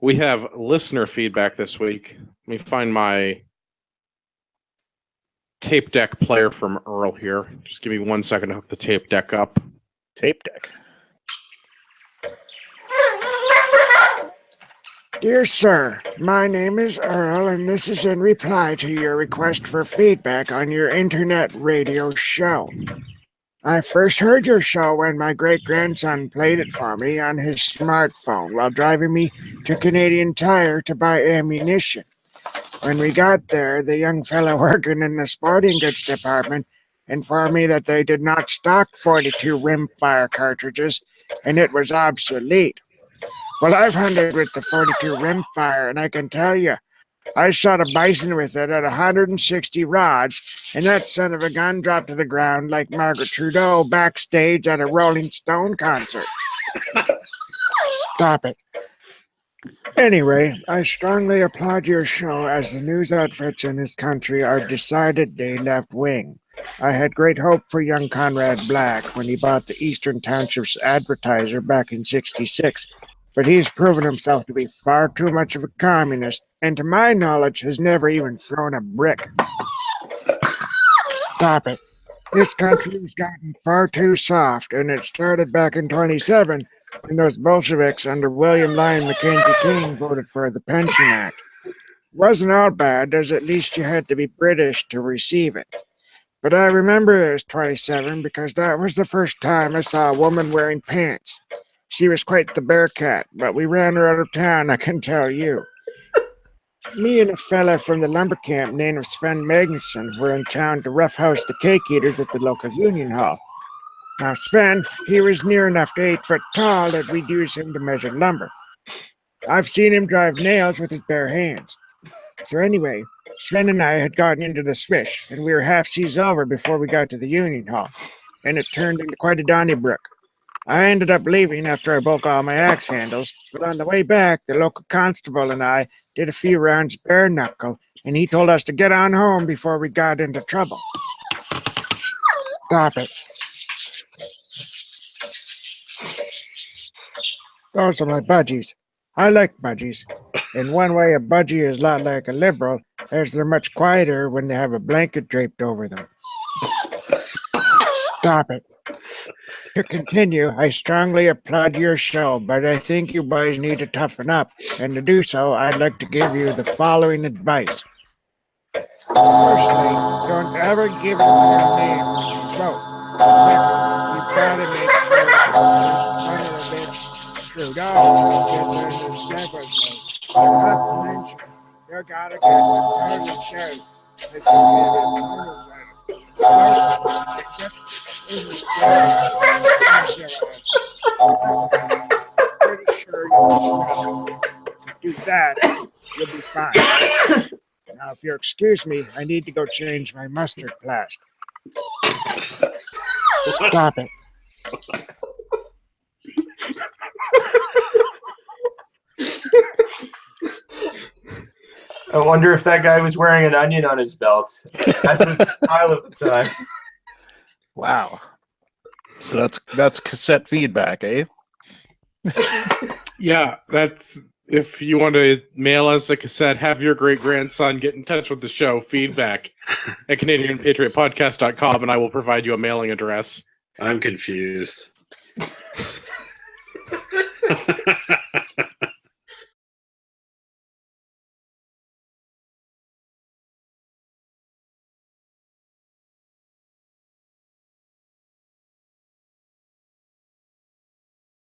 We have listener feedback this week. Let me find my tape deck player from Earl here. Just give me 1 second to hook the tape deck up. Tape deck. Dear sir, my name is Earl, and this is in reply to your request for feedback on your internet radio show. I first heard your show when my great-grandson played it for me on his smartphone while driving me to Canadian Tire to buy ammunition. When we got there, the young fellow working in the sporting goods department informed me that they did not stock 42 rimfire cartridges, and it was obsolete. Well, I've hunted with the 42 rimfire, and I can tell you, I shot a bison with it at 160 rods, and that son of a gun dropped to the ground like Margaret Trudeau backstage at a Rolling Stone concert. Stop it. Anyway, I strongly applaud your show, as the news outfits in this country are decidedly left-wing. I had great hope for young Conrad Black when he bought the Eastern Townships Advertiser back in '66, but he's proven himself to be far too much of a communist, and to my knowledge has never even thrown a brick. Stop it. This country has gotten far too soft, and it started back in 27 when those Bolsheviks under William Lyon Mackenzie King voted for the Pension Act. It wasn't all bad, as at least you had to be British to receive it. But I remember it was 27 because that was the first time I saw a woman wearing pants. She was quite the bearcat, but we ran her out of town, I can tell you. Me and a fella from the lumber camp named Sven Magnuson were in town to roughhouse the cake eaters at the local union hall. Now, Sven, he was near enough to 8 foot tall that we'd use him to measure lumber. I've seen him drive nails with his bare hands. So anyway, Sven and I had gotten into the swish, and we were half seas over before we got to the union hall, and it turned into quite a Donnybrook. I ended up leaving after I broke all my axe handles, but on the way back, the local constable and I did a few rounds bare knuckle, and he told us to get on home before we got into trouble. Stop it. Those are my budgies. I like budgies. In one way, a budgie is a lot like a liberal, as they're much quieter when they have a blanket draped over them. Stop it. To continue, I strongly applaud your show, but I think you boys need to toughen up, and to do so, I'd like to give you the following advice. Firstly, don't ever give your name when you vote. Second, you've got to make sure that son of a bitch Trudeau gets in his never votes. Not to mention, you got to get the Parliament show that you get pretty sure you do that, you'll be fine. Now, if you'll excuse me, I need to go change my mustard blast. Stop it. I wonder if that guy was wearing an onion on his belt. That's his style at the time. Wow. So that's cassette feedback, eh? Yeah, that's if you want to mail us a cassette, have your great-grandson get in touch with the show, feedback at CanadianPatriotPodcast.com, and I will provide you a mailing address. I'm confused.